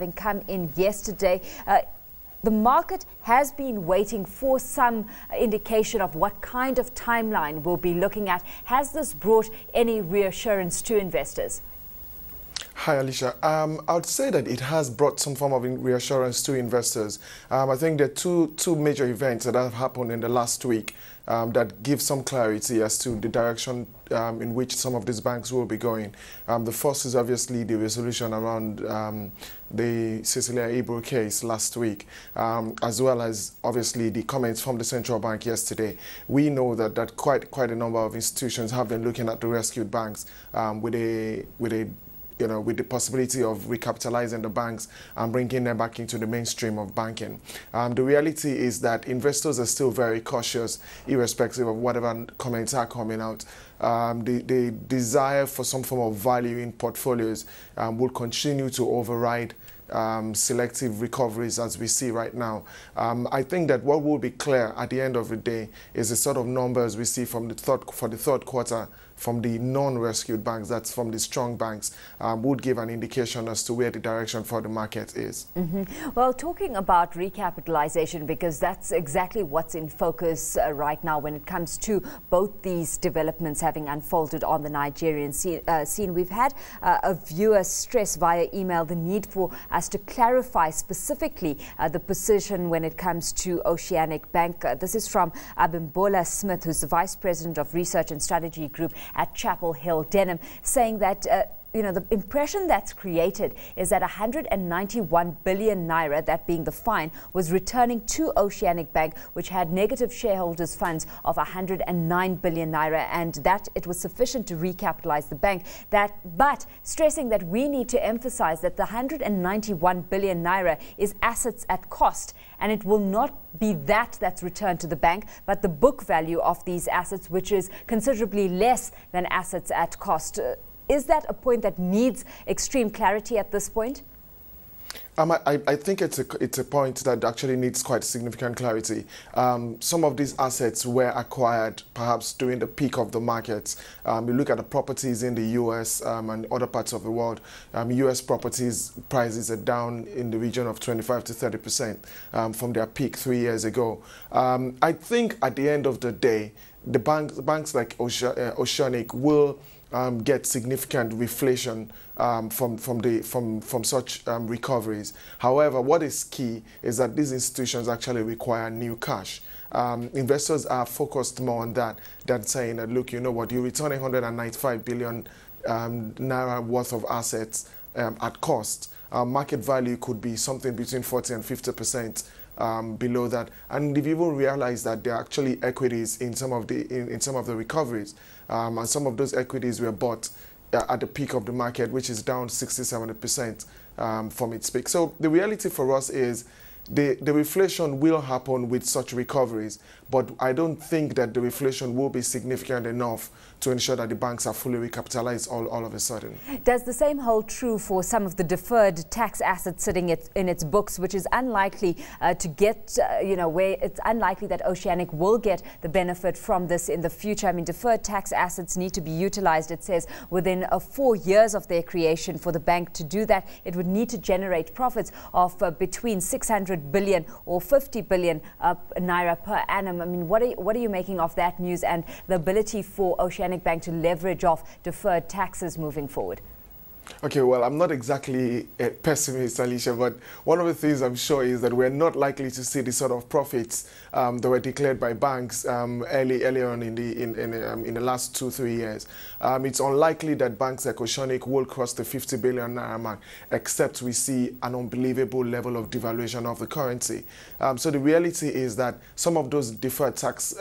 having come in yesterday. The market has been waiting for some indication of what kind of timeline we'll be looking at. Has this brought any reassurance to investors? Hi, Alicia. I would say that it has brought some form of reassurance to investors. I think there are two major events that have happened in the last week that give some clarity as to the direction in which some of these banks will be going. The first is obviously the resolution around the Cecilia Ibro case last week, as well as obviously the comments from the central bank yesterday. We know that quite a number of institutions have been looking at the rescued banks with the possibility of recapitalizing the banks and bringing them back into the mainstream of banking. The reality is that investors are still very cautious, irrespective of whatever comments are coming out. The desire for some form of value in portfolios will continue to override selective recoveries as we see right now. I think that what will be clear at the end of the day is the sort of numbers we see from the third quarter from the non-rescued banks, that's from the strong banks, would give an indication as to where the direction for the market is. Well, talking about recapitalization, because that's exactly what's in focus right now when it comes to both these developments having unfolded on the Nigerian scene. We've had a viewer stress via email the need for us to clarify specifically the position when it comes to Oceanic Bank. This is from Abimbola Smith, who's the Vice President of Research and Strategy Group at Chapel Hill Denham, saying that the impression that's created is that 191 billion naira, that being the fine, was returning to Oceanic Bank, which had negative shareholders' funds of 109 billion naira, and that it was sufficient to recapitalize the bank. But stressing that we need to emphasize that the 191 billion naira is assets at cost, and it will not be that's returned to the bank, but the book value of these assets, which is considerably less than assets at cost. Is that a point that needs extreme clarity at this point? I think it's a point that actually needs quite significant clarity. Some of these assets were acquired perhaps during the peak of the markets. You look at the properties in the US and other parts of the world. US properties prices are down in the region of 25 to 30% from their peak 3 years ago. I think at the end of the day, the banks like Oceanic will get significant reflation from such recoveries. However, what is key is that these institutions actually require new cash. Investors are focused more on that than saying that, look, you know what, you're returning 195 billion naira worth of assets at cost. Market value could be something between 40 and 50% below that, and if you even realize that there are actually equities in some of the recoveries, and some of those equities were bought at the peak of the market, which is down 60-70% from its peak. So the reality for us is the reflation will happen with such recoveries, but I don't think that the reflation will be significant enough to ensure that the banks are fully recapitalized all of a sudden. Does the same hold true for some of the deferred tax assets sitting in its books, which is unlikely to get, where it's unlikely that Oceanic will get the benefit from this in the future? I mean, deferred tax assets need to be utilized, it says, within 4 years of their creation. For the bank to do that, it would need to generate profits of between 600 billion or 50 billion naira per annum. I mean, what are you making of that news and the ability for Oceanic Bank to leverage off deferred taxes moving forward? Okay, well, I'm not exactly a pessimist, Alicia, but one of the things I'm sure is that we're not likely to see the sort of profits that were declared by banks earlier on in the last 2-3 years. It's unlikely that banks like Oceanic will cross the 50 billion naira mark, except we see an unbelievable level of devaluation of the currency. So the reality is that some of those deferred tax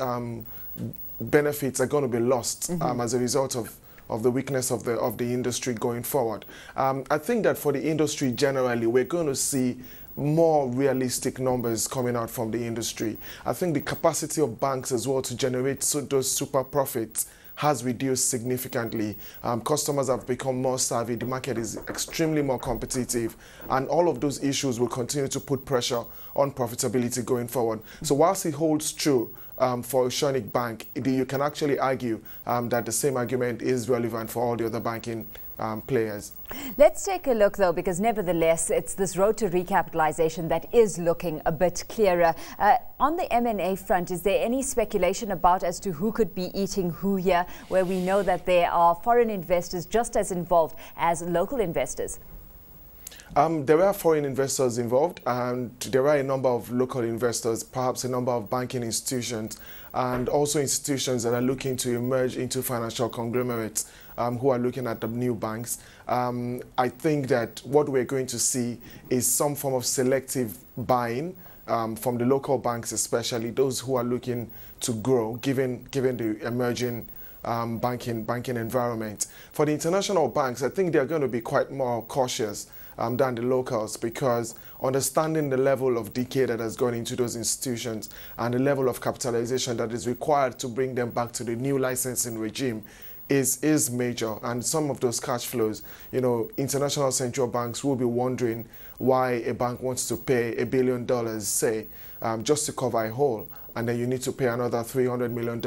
benefits are going to be lost as a result of the weakness of the industry going forward. I think that for the industry generally, we're going to see more realistic numbers coming out from the industry. I think the capacity of banks as well to generate those super profits has reduced significantly. Customers have become more savvy. The market is extremely more competitive, and all of those issues will continue to put pressure on profitability going forward. So whilst it holds true for Oceanic Bank, you can actually argue that the same argument is relevant for all the other banking players. Let's take a look, though, because nevertheless, it's this road to recapitalization that is looking a bit clearer. On the M&A front, is there any speculation about as to who could be eating who here, where we know that there are foreign investors just as involved as local investors? There are foreign investors involved, and there are a number of local investors, perhaps a number of banking institutions, and also institutions that are looking to emerge into financial conglomerates who are looking at the new banks. I think that what we're going to see is some form of selective buying from the local banks, especially those who are looking to grow, given the emerging banking environment. For the international banks, I think they're going to be quite more cautious than the locals, because understanding the level of decay that has gone into those institutions and the level of capitalization that is required to bring them back to the new licensing regime is major. And some of those cash flows, international central banks will be wondering why a bank wants to pay $1 billion, say, just to cover a hole, and then you need to pay another $300 million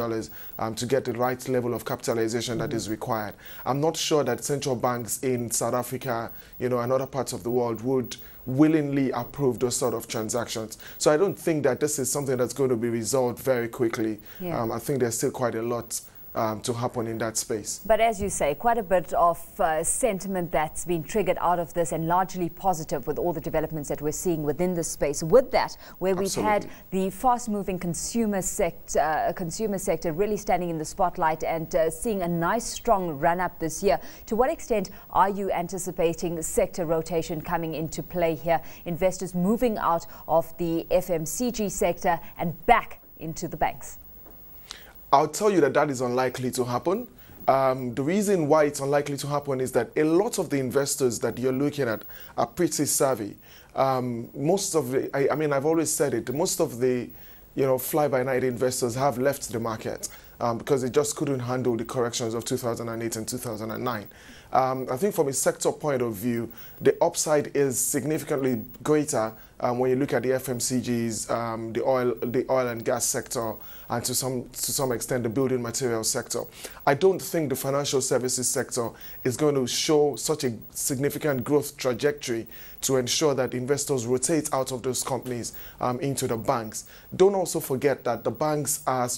to get the right level of capitalization that is required. I'm not sure that central banks in South Africa, and other parts of the world would willingly approve those sort of transactions. So I don't think that this is something that's going to be resolved very quickly. Yeah. I think there's still quite a lot to happen in that space. But as you say, quite a bit of sentiment that's been triggered out of this, and largely positive with all the developments that we're seeing within this space. With that, where we've had the fast-moving consumer sector really standing in the spotlight and seeing a nice strong run-up this year. To what extent are you anticipating sector rotation coming into play here? Investors moving out of the FMCG sector and back into the banks? I'll tell you that is unlikely to happen. The reason why it's unlikely to happen is that a lot of the investors that you're looking at are pretty savvy. Most of the, I've always said it, most of the, fly-by-night investors have left the market because they just couldn't handle the corrections of 2008 and 2009. I think from a sector point of view, the upside is significantly greater when you look at the FMCGs, the oil and gas sector, and to some extent the building materials sector. I don't think the financial services sector is going to show such a significant growth trajectory to ensure that investors rotate out of those companies into the banks. Don't also forget that the banks are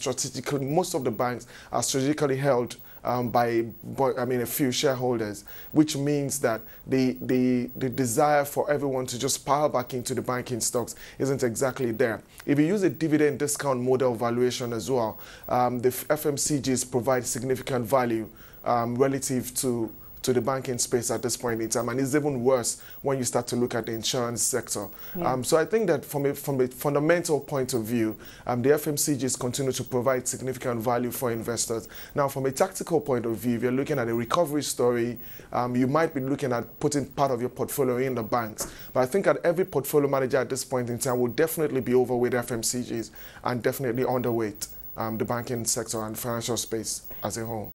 most of the banks are strategically held by a few shareholders, which means that the desire for everyone to just pile back into the banking stocks isn't exactly there. If you use a dividend discount model valuation as well, the FMCGs provide significant value relative to the banking space at this point in time, and it's even worse when you start to look at the insurance sector. Yeah. So I think that from a fundamental point of view, the FMCGs continue to provide significant value for investors. Now, from a tactical point of view, if you're looking at a recovery story, you might be looking at putting part of your portfolio in the banks. But I think that every portfolio manager at this point in time will definitely be overweight FMCGs and definitely underweight the banking sector and financial space as a whole.